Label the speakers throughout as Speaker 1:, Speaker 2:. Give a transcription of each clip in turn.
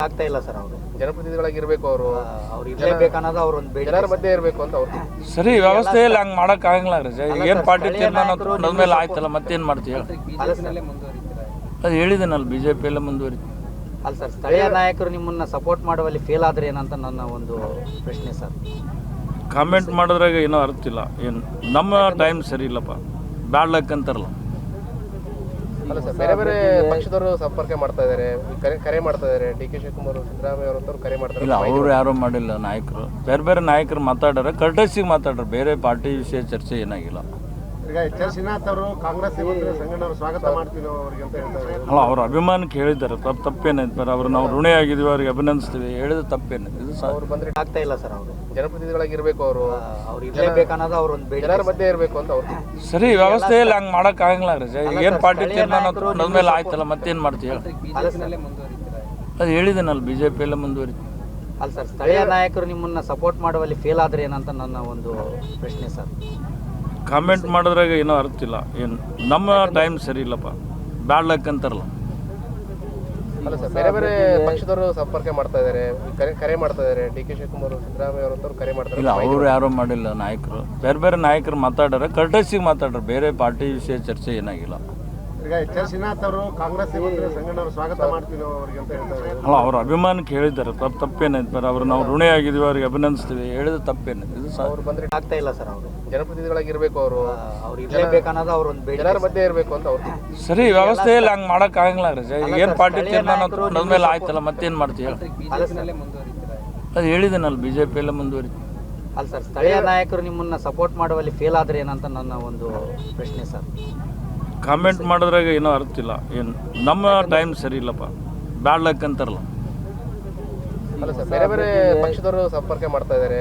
Speaker 1: ಆಗ್ತಾ ಇಲ್ಲ ಸರ್. ಅವರು
Speaker 2: ಜನಪ್ರತಿನಿಧಿಗಳಾಗಿರ್ಬೇಕು,
Speaker 1: ಅವ್ರು ಇರಲೇಬೇಕನ್ನೋದು ಅವ್ರ ಒಂದು ಬೇಡಿಕೆ.
Speaker 2: ಜನರ ಮಧ್ಯೆ ಇರಬೇಕು ಅಂತ ಅವ್ರು.
Speaker 3: ಸರಿ, ವ್ಯವಸ್ಥೆಯಲ್ಲಿ ಹಂಗೆ ಮಾಡಕ್ ಆಗಂಗಿಲ್ಲ ರೀ. ಏನು ಪಾರ್ಟಿ ತೀರ್ಮಾನ ಮೇಲೆ ಆಯ್ತಲ್ಲ, ಮತ್ತೇನು ಮಾಡ್ತೀವಿ? ಅದು ಹೇಳಿದೇನಲ್ಲ, ಬಿಜೆಪಿಯಲ್ಲೇ ಮುಂದುವರಿತು.
Speaker 1: ಅಲ್ಲ ಸರ್, ಸ್ಥಳೀಯ ನಾಯಕರು ನಿಮ್ಮನ್ನ ಸಪೋರ್ಟ್ ಮಾಡುವಲ್ಲಿ ಫೇಲ್ ಆದ್ರೆ ಏನಂತ ನನ್ನ ಒಂದು ಪ್ರಶ್ನೆ ಸರ್.
Speaker 3: ಕಾಮೆಂಟ್ ಮಾಡೋದ್ರಾಗ ಏನೋ ಅರ್ಥ ಇಲ್ಲ. ಏನು ನಮ್ಮ ಟೈಮ್ ಸರಿ ಇಲ್ಲಪ್ಪ, ಬ್ಯಾಡ್ ಲಕ್ ಅಂತಾರಲ್ಲ.
Speaker 2: ಅಲ್ಲ ಸರ್, ಬೇರೆ ಬೇರೆ ಪಕ್ಷದವರು ಸಂಪರ್ಕ ಮಾಡ್ತಾ ಇದ್ದಾರೆ, ಕರೆ ಮಾಡ್ತಾ ಇದ್ದಾರೆ. ಡಿ.ಕೆ. ಶಿವಕುಮಾರ್, ಸಿದ್ದರಾಮಯ್ಯ ಅವರಂತವ್ರು ಕರೆ ಮಾಡ್ತಾರೆ.
Speaker 3: ಇಲ್ಲ, ಅವರು ಯಾರೂ ಮಾಡಿಲ್ಲ. ನಾಯಕರು ಬೇರೆ ಬೇರೆ ನಾಯಕರು ಮಾತಾಡ್ಯಾರ, ಕರ್ಟಸಿಗೆ ಮಾತಾಡ್ರ. ಬೇರೆ ಪಾರ್ಟಿ ವಿಷಯ ಚರ್ಚೆ ಏನಾಗಿಲ್ಲ.
Speaker 2: ಈಗ ಎಚ್ ಆರ್ ಶ್ರೀನಾಥ್ ಅವರು ಕಾಂಗ್ರೆಸ್ ಸಂಘಟನೆ ಸ್ವಾಗತ ಮಾಡ್ತೀವಿ ಅವ್ರಿಗೆ ಅಂತ ಹೇಳ್ತಾರೆ.
Speaker 3: ಅಲ್ಲ, ಅವ್ರ ಅಭಿಮಾನಕ್ಕೆ ಹೇಳಿದ್ದಾರೆ. ತಪ್ಪೇನೈತೆ? ಅವ್ರು ನಾವು ಋಣಿ ಆಗಿದ್ದೀವಿ, ಅವ್ರಿಗೆ ಅಭಿನಂದಿಸ್ತೀವಿ. ಹೇಳಿದ ತಪ್ಪೇನಿದೆ? ಇದು
Speaker 1: ಅವ್ರು ಬಂದ್ರೆ ಆಗ್ತಾ ಇಲ್ಲ ಸರ್. ಅವರು
Speaker 2: ಜನಪ್ರತಿನಿಧಿಗಳಾಗಿರ್ಬೇಕು, ಅವ್ರು
Speaker 1: ಇರಲೇಬೇಕನ್ನೋದು ಅವ್ರ ಒಂದು ಬೇಡಿಕೆ.
Speaker 2: ಜನರ ಮಧ್ಯೆ ಇರಬೇಕು ಅಂತ ಅವ್ರು.
Speaker 3: ಸರಿ, ವ್ಯವಸ್ಥೆಯಲ್ಲಿ ಹಂಗೆ ಮಾಡಕ್ ಆಗಂಗಿಲ್ಲ ರೀ. ಏನು ಪಾರ್ಟಿ ತೀರ್ಮಾನ ಮೇಲೆ ಆಯ್ತಲ್ಲ, ಮತ್ತೇನು ಮಾಡ್ತೀವಿ? ಅದು ಹೇಳಿದೇನಲ್ಲ, ಬಿಜೆಪಿಯಲ್ಲೇ ಮುಂದುವರಿತು.
Speaker 1: ಅಲ್ಲ ಸರ್, ಸ್ಥಳೀಯ ನಾಯಕರು ನಿಮ್ಮನ್ನ ಸಪೋರ್ಟ್ ಮಾಡುವಲ್ಲಿ ಫೇಲ್ ಆದ್ರೆ ಏನಂತ ನನ್ನ ಒಂದು ಪ್ರಶ್ನೆ ಸರ್.
Speaker 3: ಕಾಮೆಂಟ್ ಮಾಡೋದ್ರಾಗ ಏನೋ ಅರ್ಥ ಇಲ್ಲ. ಏನು ನಮ್ಮ ಟೈಮ್ ಸರಿ ಇಲ್ಲಪ್ಪ, ಬ್ಯಾಡ್ ಲಕ್ ಅಂತಾರಲ್ಲ.
Speaker 2: ಅಲ್ಲ ಸರ್, ಬೇರೆ ಬೇರೆ ಪಕ್ಷದವರು ಸಂಪರ್ಕ ಮಾಡ್ತಾ ಇದ್ದಾರೆ, ಕರೆ ಮಾಡ್ತಾ ಇದ್ದಾರೆ. ಡಿ.ಕೆ. ಶಿವಕುಮಾರ್, ಸಿದ್ದರಾಮಯ್ಯ ಅವರಂತವ್ರು ಕರೆ ಮಾಡ್ತಾರೆ.
Speaker 3: ಇಲ್ಲ, ಅವರು ಯಾರೂ ಮಾಡಿಲ್ಲ. ನಾಯಕರು ಬೇರೆ ಬೇರೆ ನಾಯಕರು ಮಾತಾಡ್ಯಾರ, ಕರ್ಟಸಿಗೆ ಮಾತಾಡ್ರ. ಬೇರೆ ಪಾರ್ಟಿ ವಿಷಯ ಚರ್ಚೆ ಏನಾಗಿಲ್ಲ.
Speaker 2: ಈಗ ಎಚ್ ಆರ್ ಶ್ರೀನಾಥ್ ಅವರು ಕಾಂಗ್ರೆಸ್ ಸಂಘಟನೆ ಸ್ವಾಗತ ಮಾಡ್ತೀವಿ ಅವ್ರಿಗೆ ಅಂತ ಹೇಳ್ತಾರೆ.
Speaker 3: ಅಲ್ಲ, ಅವ್ರ ಅಭಿಮಾನಕ್ಕೆ ಹೇಳಿದ್ದಾರೆ. ತಪ್ಪೇನೈತೆ? ಅವ್ರು ನಾವು ಋಣಿ ಆಗಿದ್ದೀವಿ, ಅವ್ರಿಗೆ ಅಭಿನಂದಿಸ್ತೀವಿ. ಹೇಳಿದ ತಪ್ಪೇನಿದೆ? ಇದು
Speaker 1: ಅವ್ರು ಬಂದ್ರೆ ಆಗ್ತಾ ಇಲ್ಲ ಸರ್. ಅವರು
Speaker 2: ಜನಪ್ರತಿನಿಧಿಗಳಾಗಿರ್ಬೇಕು, ಅವ್ರು
Speaker 1: ಇರಲೇಬೇಕನ್ನೋದು ಅವ್ರ ಒಂದು ಬೇಡಿಕೆ.
Speaker 2: ಜನರ ಮಧ್ಯೆ ಇರಬೇಕು ಅಂತ ಅವ್ರು.
Speaker 3: ಸರಿ, ವ್ಯವಸ್ಥೆಯಲ್ಲಿ ಹಂಗೆ ಮಾಡಕ್ ಆಗಂಗಿಲ್ಲ ರೀ. ಏನು ಪಾರ್ಟಿ ತೀರ್ಮಾನ ಮೇಲೆ ಆಯ್ತಲ್ಲ, ಮತ್ತೇನು ಮಾಡ್ತೀವಿ? ಅದು ಹೇಳಿದೇನಲ್ಲ, ಬಿಜೆಪಿಯಲ್ಲೇ ಮುಂದುವರಿತು.
Speaker 1: ಅಲ್ಲ ಸರ್, ಸ್ಥಳೀಯ ನಾಯಕರು ನಿಮ್ಮನ್ನ ಸಪೋರ್ಟ್ ಮಾಡುವಲ್ಲಿ ಫೇಲ್ ಆದ್ರೆ ಏನಂತ ನನ್ನ ಒಂದು ಪ್ರಶ್ನೆ ಸರ್.
Speaker 3: ಕಾಮೆಂಟ್ ಮಾಡೋದ್ರಾಗ ಏನೋ ಅರ್ಥ ಇಲ್ಲ. ಏನು ನಮ್ಮ ಟೈಮ್ ಸರಿ ಇಲ್ಲಪ್ಪ, ಬ್ಯಾಡ್ ಲಕ್ ಅಂತಾರಲ್ಲ.
Speaker 2: ಅಲ್ಲ ಸರ್, ಬೇರೆ ಬೇರೆ ಪಕ್ಷದವರು ಸಂಪರ್ಕ ಮಾಡ್ತಾ ಇದ್ದಾರೆ,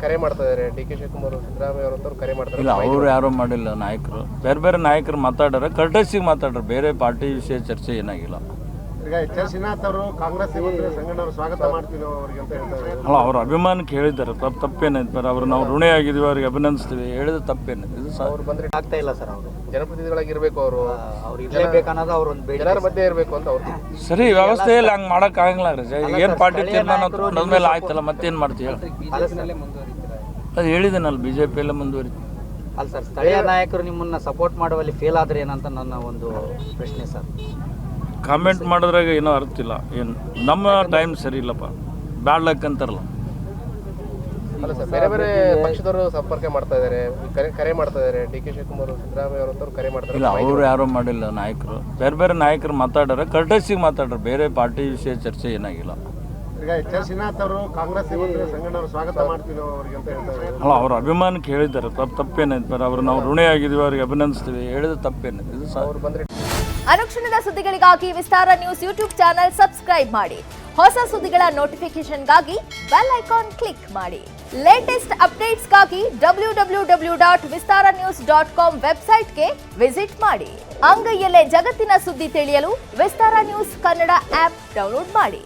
Speaker 2: ಕರೆ ಮಾಡ್ತಾ ಇದ್ದಾರೆ. ಡಿ.ಕೆ. ಶಿವಕುಮಾರ್, ಸಿದ್ದರಾಮಯ್ಯ ಅವರಂತವ್ರು ಕರೆ ಮಾಡ್ತಾರೆ.
Speaker 3: ಇಲ್ಲ, ಅವರು ಯಾರೂ ಮಾಡಿಲ್ಲ. ನಾಯಕರು ಬೇರೆ ಬೇರೆ ನಾಯಕರು ಮಾತಾಡ್ಯಾರ, ಕರ್ಟಸಿಗೆ ಮಾತಾಡ್ರ. ಬೇರೆ ಪಾರ್ಟಿ ವಿಷಯ ಚರ್ಚೆ ಏನಾಗಿಲ್ಲ.
Speaker 2: ಈಗ ಎಚ್ ಆರ್ ಶ್ರೀನಾಥ್ ಅವರು ಕಾಂಗ್ರೆಸ್ ಸಂಘಟನೆ ಸ್ವಾಗತ ಮಾಡ್ತೀವಿ ಅವ್ರಿಗೆ ಅಂತ ಹೇಳ್ತಾರೆ.
Speaker 3: ಅಲ್ಲ, ಅವ್ರ ಅಭಿಮಾನಕ್ಕೆ ಹೇಳಿದ್ದಾರೆ. ತಪ್ಪೇನೈತೆ? ಅವ್ರು ನಾವು ಋಣಿ ಆಗಿದ್ದೀವಿ, ಅವ್ರಿಗೆ ಅಭಿನಂದಿಸ್ತೀವಿ. ಹೇಳಿದ ತಪ್ಪೇನಿದೆ? ಇದು
Speaker 1: ಅವ್ರು ಬಂದ್ರೆ ಆಗ್ತಾ ಇಲ್ಲ ಸರ್. ಅವರು
Speaker 2: ಜನಪ್ರತಿನಿಧಿಗಳಾಗಿರ್ಬೇಕು, ಅವ್ರು
Speaker 1: ಇರಲೇಬೇಕನ್ನೋದು ಅವ್ರ ಒಂದು ಬೇಡಿಕೆ.
Speaker 2: ಜನರ ಮಧ್ಯೆ ಇರಬೇಕು ಅಂತ ಅವ್ರು.
Speaker 3: ಸರಿ, ವ್ಯವಸ್ಥೆಯಲ್ಲಿ ಹಂಗೆ ಮಾಡಕ್ ಆಗಂಗಿಲ್ಲ ರೀ. ಏನು ಪಾರ್ಟಿ ತೀರ್ಮಾನ ಮೇಲೆ ಆಯ್ತಲ್ಲ, ಮತ್ತೇನು ಮಾಡ್ತೀವಿ? ಅದು ಹೇಳಿದೇನಲ್ಲ, ಬಿಜೆಪಿಯಲ್ಲೇ ಮುಂದುವರಿತು.
Speaker 1: ಅಲ್ಲ ಸರ್, ಸ್ಥಳೀಯ ನಾಯಕರು ನಿಮ್ಮನ್ನ ಸಪೋರ್ಟ್ ಮಾಡುವಲ್ಲಿ ಫೇಲ್ ಆದ್ರೆ ಏನಂತ ನನ್ನ ಒಂದು ಪ್ರಶ್ನೆ ಸರ್.
Speaker 3: ಕಾಮೆಂಟ್ ಮಾಡೋದ್ರಾಗ ಏನೋ ಅರ್ಥ ಇಲ್ಲ. ಏನು ನಮ್ಮ ಟೈಮ್ ಸರಿ ಇಲ್ಲಪ್ಪ, ಬ್ಯಾಡ್ ಲಕ್ ಅಂತಾರಲ್ಲ.
Speaker 2: ಅಲ್ಲ ಸರ್, ಬೇರೆ ಬೇರೆ ಪಕ್ಷದವರು ಸಂಪರ್ಕ ಮಾಡ್ತಾ ಇದ್ದಾರೆ, ಕರೆ ಮಾಡ್ತಾ ಇದ್ದಾರೆ. ಡಿ.ಕೆ. ಶಿವಕುಮಾರ್, ಸಿದ್ದರಾಮಯ್ಯ ಅವರಂತವ್ರು ಕರೆ ಮಾಡ್ತಾರೆ.
Speaker 3: ಇಲ್ಲ, ಅವರು ಯಾರೂ ಮಾಡಿಲ್ಲ. ನಾಯಕರು ಬೇರೆ ಬೇರೆ ನಾಯಕರು ಮಾತಾಡ್ಯಾರ, ಕರ್ಟಸಿಗೆ ಮಾತಾಡ್ರ. ಬೇರೆ ಪಾರ್ಟಿ ವಿಷಯ ಚರ್ಚೆ ಏನಾಗಿಲ್ಲ.
Speaker 2: ಈಗ ಎಚ್ ಆರ್ ಶ್ರೀನಾಥ್ ಅವರು ಕಾಂಗ್ರೆಸ್ ಸಂಘಟನೆ ಸ್ವಾಗತ ಮಾಡ್ತೀವಿ ಅವ್ರಿಗೆ ಅಂತ ಹೇಳ್ತಾರೆ.
Speaker 3: ಅಲ್ಲ, ಅವ್ರ ಅಭಿಮಾನಕ್ಕೆ ಹೇಳಿದ್ದಾರೆ. ತಪ್ಪೇನೈತೆ? ಅವ್ರು ನಾವು ಋಣಿ ಆಗಿದ್ದೀವಿ, ಅವ್ರಿಗೆ ಅಭಿನಂದಿಸ್ತೀವಿ. ಹೇಳಿದ ತಪ್ಪೇನಿದೆ? ಇದು
Speaker 2: ಅವ್ರು ಬಂದ್ರೆ
Speaker 4: ಅನುಕ್ಷಣದ ಸುದ್ದಿಗಳಿಗಾಗಿ ವಿಸ್ತಾರ ನ್ಯೂಸ್ ಯೂಟ್ಯೂಬ್ ಚಾನೆಲ್ ಸಬ್ಸ್ಕ್ರೈಬ್ ಮಾಡಿ. ಹೊಸ ಸುದ್ದಿಗಳ ನೋಟಿಫಿಕೇಶನ್ಗಾಗಿ ಬೆಲ್ ಐಕಾನ್ ಕ್ಲಿಕ್ ಮಾಡಿ. ಲೇಟೆಸ್ಟ್ ಅಪ್ಡೇಟ್ಸ್ಗಾಗಿ www.vistaranews.com ವೆಬ್ಸೈಟ್ಗೆ ವಿಸಿಟ್ ಮಾಡಿ. ಅಂಗೈಯಲ್ಲೇ ಜಗತ್ತಿನ ಸುದ್ದಿ ತಿಳಿಯಲು ವಿಸ್ತಾರ ನ್ಯೂಸ್ ಕನ್ನಡ ಆಪ್ ಡೌನ್ಲೋಡ್ ಮಾಡಿ.